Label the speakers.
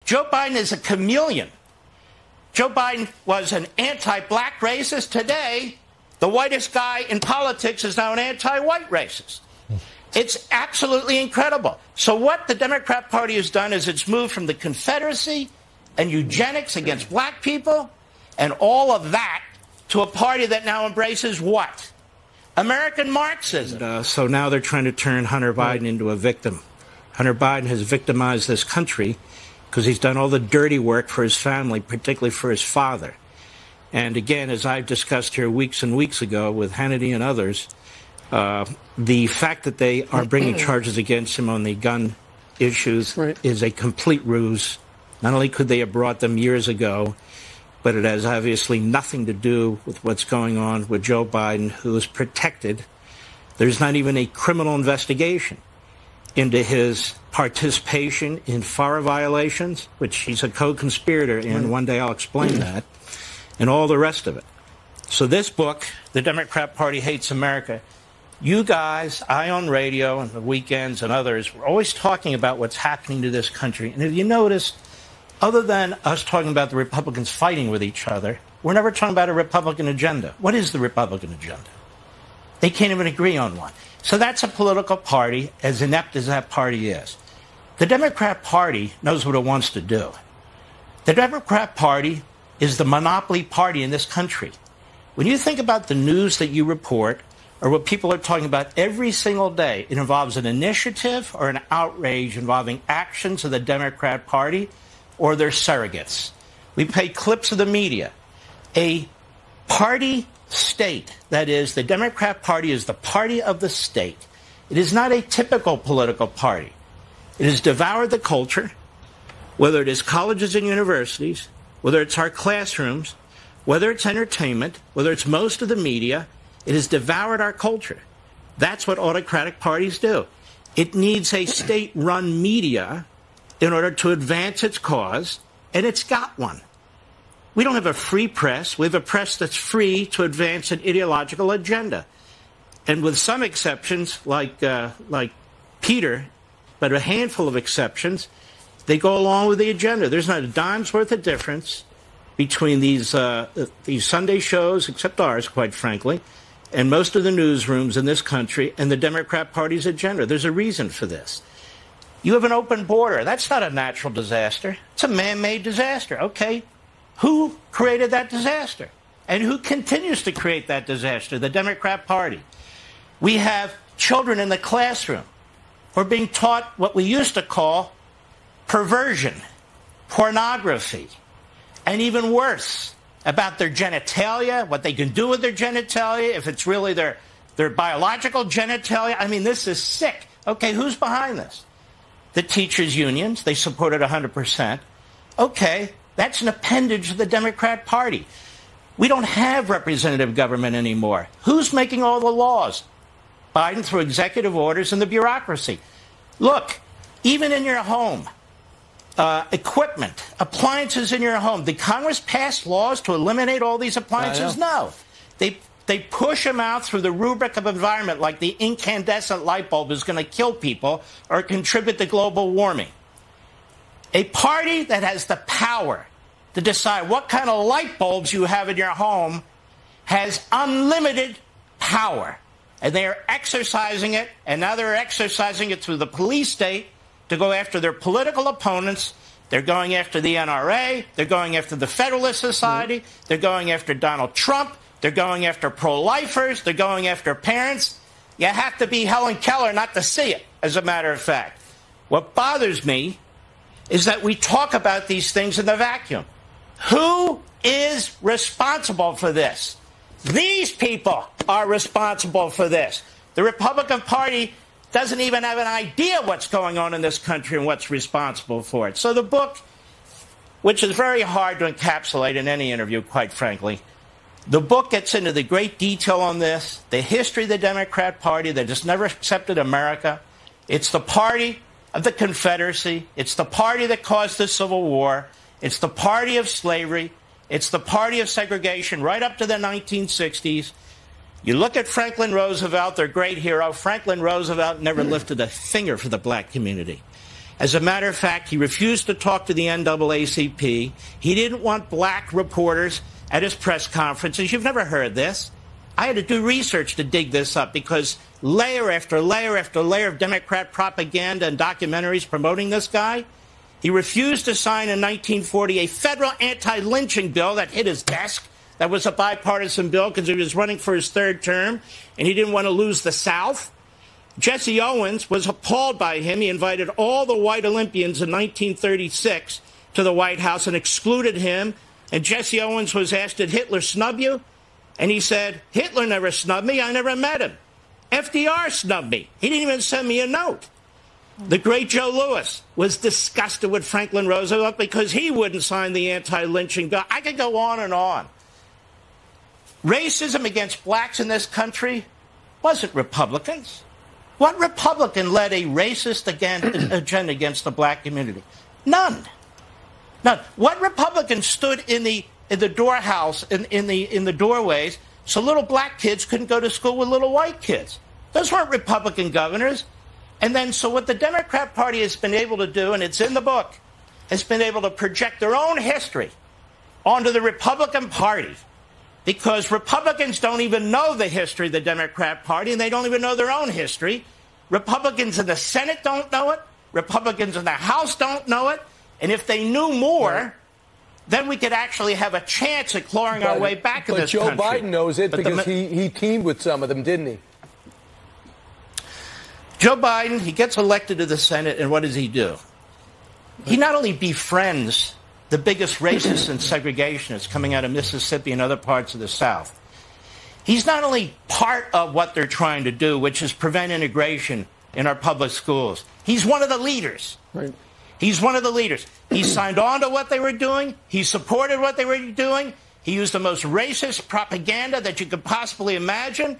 Speaker 1: Joe Biden is a chameleon. Joe Biden was an anti-black racist. Today, the whitest guy in politics is now an anti-white racist. It's absolutely incredible. So what the Democrat Party has done is it's moved from the Confederacy and eugenics against black people and all of that to a party that now embraces what? American Marxism. So now they're trying to turn Hunter Biden into a victim. Hunter Biden has victimized this country because he's done all the dirty work for his family, particularly for his father. And again, as I've discussed here weeks and weeks ago with Hannity and others, the fact that they are bringing charges against him on the gun issues is a complete ruse. Not only could they have brought them years ago, but it has obviously nothing to do with what's going on with Joe Biden, who is protected. There's not even a criminal investigation into his participation in FARA violations, which he's a co-conspirator in. One day I'll explain that, and all the rest of it. So this book, The Democrat Party Hates America, you guys, I on radio and the weekends and others, we're always talking about what's happening to this country. And if you notice, other than us talking about the Republicans fighting with each other, we're never talking about a Republican agenda. What is the Republican agenda? They can't even agree on one. So that's a political party, as inept as that party is. The Democrat Party knows what it wants to do. The Democrat Party is the monopoly party in this country. When you think about the news that you report, or what people are talking about every single day, it involves an initiative or an outrage involving actions of the Democrat Party or their surrogates. We play clips of the media. A party state, that is, the Democrat Party is the party of the state. It is not a typical political party. It has devoured the culture, whether it is colleges and universities, whether it's our classrooms, whether it's entertainment, whether it's most of the media. It has devoured our culture. That's what autocratic parties do. It needs a state-run media in order to advance its cause, and it's got one. We don't have a free press. We have a press that's free to advance an ideological agenda. And with some exceptions, like Peter, but a handful of exceptions, they go along with the agenda. There's not a dime's worth of difference between these Sunday shows, except ours, quite frankly, and most of the newsrooms in this country and the Democrat Party's agenda. There's a reason for this. You have an open border. That's not a natural disaster. It's a man-made disaster. Okay, who created that disaster? And who continues to create that disaster? The Democrat Party. We have children in the classroom who are being taught what we used to call perversion, pornography, and even worse, about their genitalia, what they can do with their genitalia, if it's really their biological genitalia. I mean, this is sick. Okay, who's behind this? The teachers' unions. They support it 100%. Okay, that's an appendage of the Democrat Party. We don't have representative government anymore. Who's making all the laws? Biden through executive orders and the bureaucracy. Look, even in your home, equipment, appliances in your home. Did Congress pass laws to eliminate all these appliances? No. They push them out through the rubric of environment, like the incandescent light bulb is going to kill people or contribute to global warming. A party that has the power to decide what kind of light bulbs you have in your home has unlimited power. And they are exercising it, and now they're exercising it through the police state to go after their political opponents. They're going after the NRA. They're going after the Federalist Society. They're going after Donald Trump. They're going after pro-lifers. They're going after parents. You have to be Helen Keller not to see it, as a matter of fact. What bothers me is that we talk about these things in the vacuum. Who is responsible for this? These people are responsible for this. The Republican Party doesn't even have an idea what's going on in this country and what's responsible for it. So the book, which is very hard to encapsulate in any interview, quite frankly, the book gets into the great detail on this, the history of the Democrat Party that has never accepted America. It's the party of the Confederacy. It's the party that caused the Civil War. It's the party of slavery. It's the party of segregation right up to the 1960s. You look at Franklin Roosevelt, their great hero. Franklin Roosevelt never lifted a finger for the black community. As a matter of fact, he refused to talk to the NAACP. He didn't want black reporters at his press conferences. You've never heard this. I had to do research to dig this up because layer after layer after layer of Democrat propaganda and documentaries promoting this guy. He refused to sign in 1940 a federal anti-lynching bill that hit his desk. That was a bipartisan bill because he was running for his third term, and he didn't want to lose the South. Jesse Owens was appalled by him. He invited all the white Olympians in 1936 to the White House and excluded him. And Jesse Owens was asked, did Hitler snub you? And he said, Hitler never snubbed me. I never met him. FDR snubbed me. He didn't even send me a note. The great Joe Louis was disgusted with Franklin Roosevelt because he wouldn't sign the anti-lynching bill. I could go on and on. Racism against blacks in this country wasn't Republicans. What Republican led a racist agenda against the black community? None. None. What Republican stood in the doorhouse, in the doorways, so little black kids couldn't go to school with little white kids? Those weren't Republican governors. And then, so what the Democrat Party has been able to do, and it's in the book, has been able to project their own history onto the Republican Party. Because Republicans don't even know the history of the Democrat Party, and they don't even know their own history. Republicans in the Senate don't know it. Republicans in the House don't know it. And if they knew more, then we could actually have a chance at clawing our way back in this country.
Speaker 2: But Joe Biden knows it because he teamed with some of them, didn't he?
Speaker 1: Joe Biden, he gets elected to the Senate, and what does he do? He not only befriends the biggest racists and segregationists coming out of Mississippi and other parts of the South. He's not only part of what they're trying to do, which is prevent integration in our public schools. He's one of the leaders.
Speaker 2: Right.
Speaker 1: He's one of the leaders. He signed on to what they were doing. He supported what they were doing. He used the most racist propaganda that you could possibly imagine.